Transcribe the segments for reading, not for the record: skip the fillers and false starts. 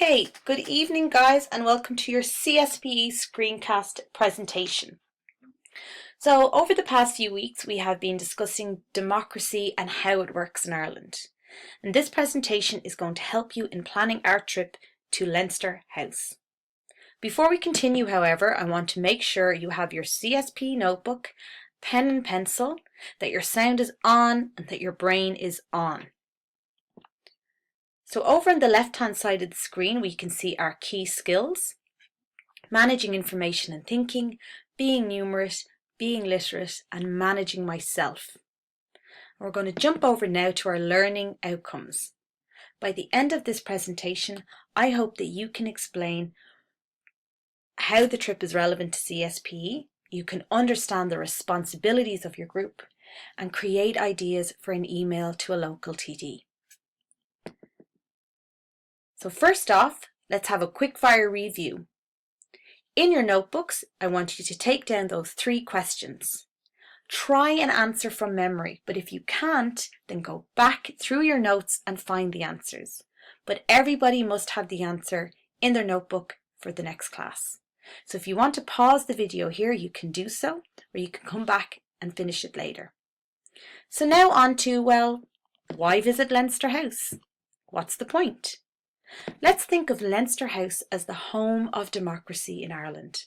Okay, good evening guys and welcome to your CSPE screencast presentation. So over the past few weeks we have been discussing democracy and how it works in Ireland. And this presentation is going to help you in planning our trip to Leinster House. Before we continue, however, I want to make sure you have your CSP notebook, pen and pencil, that your sound is on and that your brain is on. So over on the left-hand side of the screen, we can see our key skills: managing information and thinking, being numerate, being literate, and managing myself. We're going to jump over now to our learning outcomes. By the end of this presentation, I hope that you can explain how the trip is relevant to CSPE, you can understand the responsibilities of your group, and create ideas for an email to a local TD. So first off, let's have a quick fire review. In your notebooks, I want you to take down those 3 questions. Try and answer from memory, but if you can't, then go back through your notes and find the answers. But everybody must have the answer in their notebook for the next class. So if you want to pause the video here, you can do so, or you can come back and finish it later. So now on to, well, why visit Leinster House? What's the point? Let's think of Leinster House as the home of democracy in Ireland.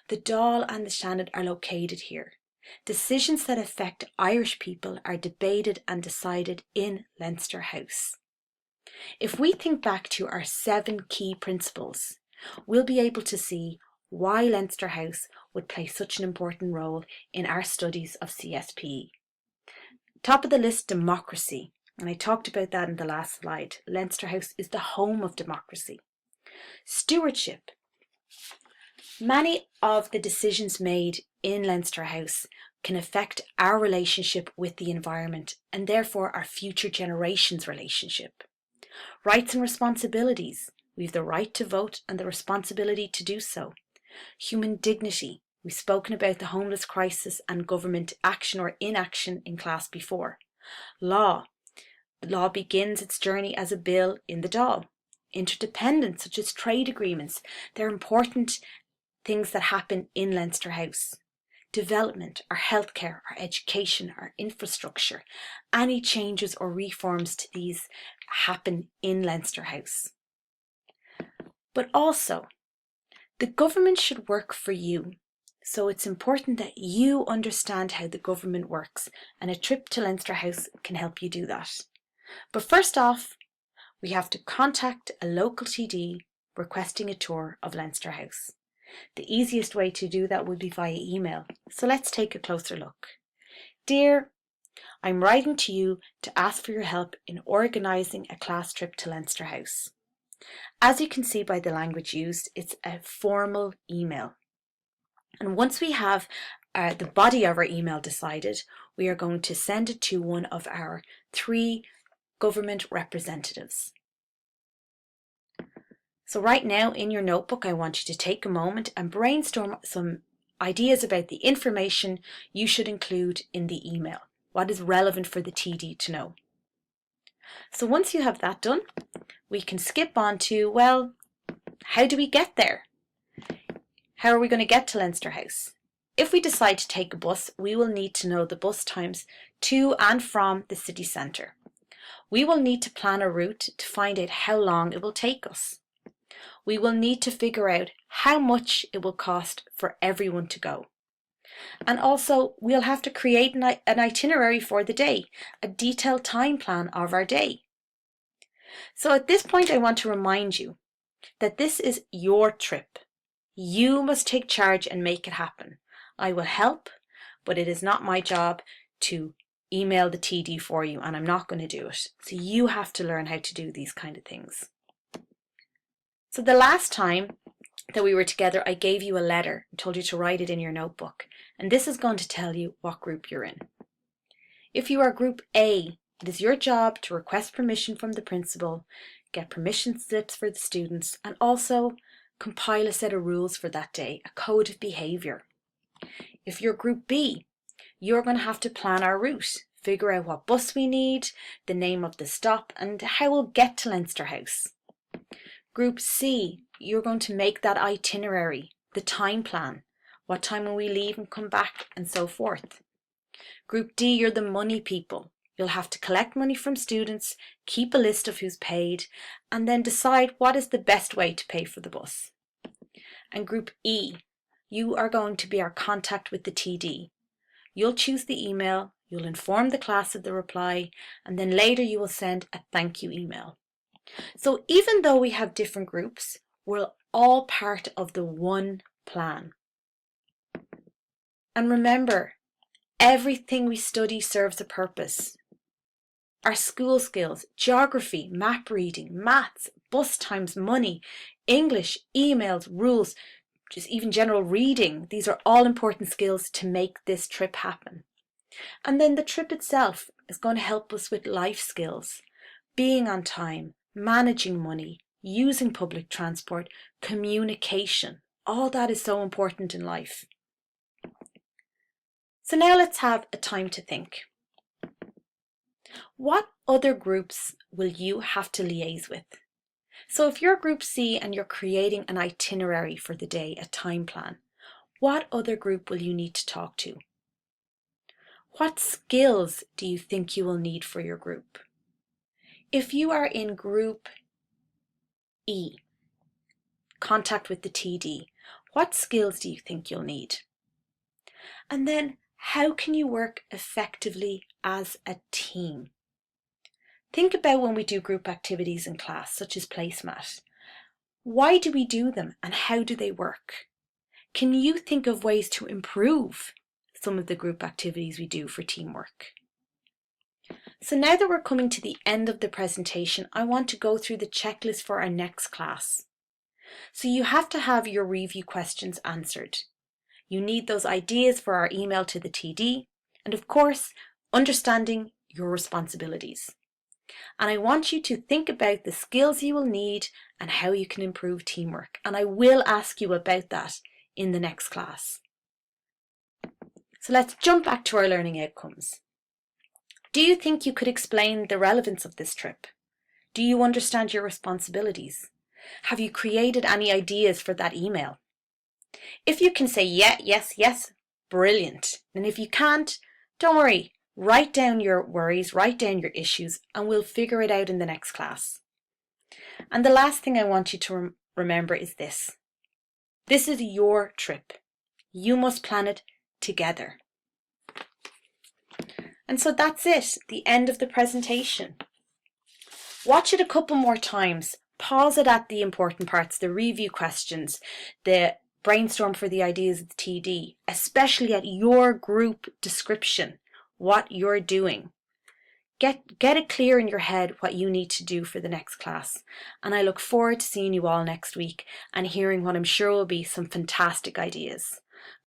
The Dáil and the Synan are located here. Decisions that affect Irish people are debated and decided in Leinster House. If we think back to our 7 key principles, we'll be able to see why Leinster House would play such an important role in our studies of CSPE. Top of the list, democracy. And I talked about that in the last slide. Leinster House is the home of democracy. Stewardship. Many of the decisions made in Leinster House can affect our relationship with the environment and therefore our future generations' relationship. Rights and responsibilities. We have the right to vote and the responsibility to do so. Human dignity. We've spoken about the homeless crisis and government action or inaction in class before. Law. The law begins its journey as a bill in the Dáil. Interdependence, such as trade agreements, they're important things that happen in Leinster House. Development, our healthcare, our education, our infrastructure, any changes or reforms to these happen in Leinster House. But also, the government should work for you. So it's important that you understand how the government works, and a trip to Leinster House can help you do that. But first off, we have to contact a local TD requesting a tour of Leinster House. The easiest way to do that would be via email. So let's take a closer look. Dear, I'm writing to you to ask for your help in organising a class trip to Leinster House. As you can see by the language used, it's a formal email. And once we have the body of our email decided, we are going to send it to one of our 3 government representatives. So right now in your notebook, I want you to take a moment and brainstorm some ideas about the information you should include in the email. What is relevant for the TD to know? So once you have that done, we can skip on to, well, how do we get there? How are we going to get to Leinster House? If we decide to take a bus, we will need to know the bus times to and from the city centre. We will need to plan a route to find out how long it will take us. We will need to figure out how much it will cost for everyone to go. And also, we'll have to create an itinerary for the day, a detailed time plan of our day. So at this point, I want to remind you that this is your trip. You must take charge and make it happen. I will help, but it is not my job to email the TD for you, and I'm not going to do it. So you have to learn how to do these kind of things. So the last time that we were together, I gave you a letter and told you to write it in your notebook. And this is going to tell you what group you're in. If you are group A, it is your job to request permission from the principal, get permission slips for the students, and also compile a set of rules for that day, a code of behaviour. If you're group B, you're going to have to plan our route, figure out what bus we need, the name of the stop, and how we'll get to Leinster House. Group C, you're going to make that itinerary, the time plan, what time will we leave and come back, and so forth. Group D, you're the money people. You'll have to collect money from students, keep a list of who's paid, and then decide what is the best way to pay for the bus. And Group E, you are going to be our contact with the TD. You'll choose the email, you'll inform the class of the reply, and then later you will send a thank you email. So even though we have different groups, we're all part of the one plan. And remember, everything we study serves a purpose. Our school skills, geography, map reading, maths, bus times, money, English, emails, rules, just even general reading, these are all important skills to make this trip happen. And then the trip itself is going to help us with life skills, being on time, managing money, using public transport, communication. All that is so important in life. So now let's have a time to think. What other groups will you have to liaise with? So if you're Group C and you're creating an itinerary for the day, a time plan, what other group will you need to talk to? What skills do you think you will need for your group? If you are in Group E, contact with the TD, what skills do you think you'll need? And then how can you work effectively as a team? Think about when we do group activities in class, such as placemat. Why do we do them and how do they work? Can you think of ways to improve some of the group activities we do for teamwork? So now that we're coming to the end of the presentation, I want to go through the checklist for our next class. So you have to have your review questions answered. You need those ideas for our email to the TD, and of course, understanding your responsibilities. And I want you to think about the skills you will need and how you can improve teamwork. And I will ask you about that in the next class. So let's jump back to our learning outcomes. Do you think you could explain the relevance of this trip? Do you understand your responsibilities? Have you created any ideas for that email? If you can say yeah, yes, yes, brilliant. And if you can't, don't worry. Write down your worries, write down your issues, and we'll figure it out in the next class. And the last thing I want you to remember is this. This is your trip. You must plan it together. And so that's it, the end of the presentation. Watch it a couple more times. Pause it at the important parts, the review questions, the brainstorm for the ideas of the TD, especially at your group description, what you're doing. Get it clear in your head what you need to do for the next class. And I look forward to seeing you all next week and hearing what I'm sure will be some fantastic ideas.